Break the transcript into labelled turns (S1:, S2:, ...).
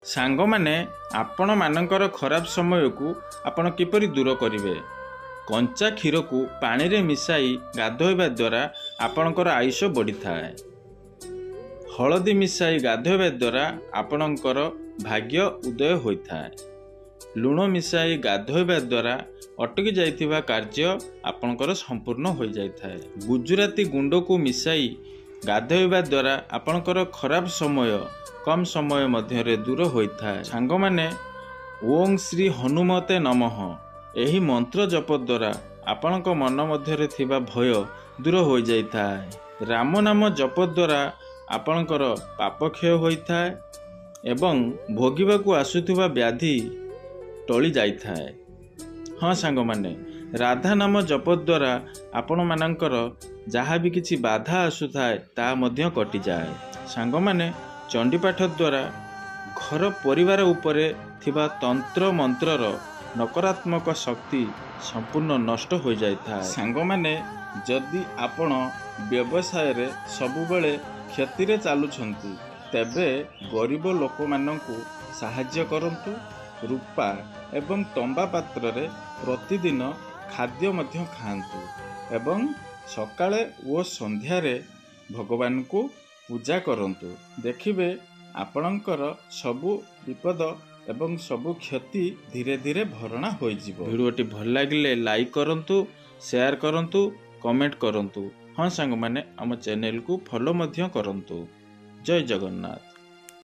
S1: सांग माने आपण मानकर खराब समय को आपण किपरि दूर करिवे। कंचा क्षीर को पानी रे मिसाई गाधोइबा द्वारा आपणकर आयुष बढ़ी थाए। हलदी मिसाई गाधोइबा द्वारा आपणकर भाग्य उदय होइथाए। लुण मिसाई गाधोइबा द्वारा अटकी जाइथिबा कार्य आपणकर संपूर्ण हो जाइथाए। गुजराती गुंड को मिसाई गाधोइबा द्वारा आपणकर खराब समय कम समय मध्य दूर होइथाए। सांग माने ओं श्री हनुमते नमः एही मंत्र जप द्वारा आपणक मन मध्य थिबा भय दूर हो जाइथाए। राम नाम जप द्वारा आपणकर पाप क्षय होइथाए एवं भोगिबाकू आसुथिबा व्याधि टली जाइथाए। हाँ सांग माने राधा नाम जप द्वारा आपण मानकर जहाँ भी किछि बाधा आसुथाए ता मध्य कटि जाए। सांग माने चंडीपाठ द्वारा घर परिवार उपरे थिबा तंत्र मंत्रर नकारात्मक शक्ति संपूर्ण नष्ट हो जाइथाए। सांग माने जदि आपण व्यवसाय रे सबुबले क्षति रे चालुछंती तेबे गरीब लोक माननकु सहाय्य करंतु। रूपा एवं तंबा पात्र रे प्रतिदिन खाद्य मध्य खांतु एवं सकाळे ओ संध्या रे भगवान को पूजा करंतु। देखिबे आपणकर सबु विपद एवं सबु क्षति धीरे धीरे भरणा हो जिवो। वीडियोटी भल लागिले लाइक करंतु, शेयर करंतु, कमेंट करंतु। हाँ सांग माने आम चैनल को फॉलो मध्य करंतु। जय जगन्नाथ।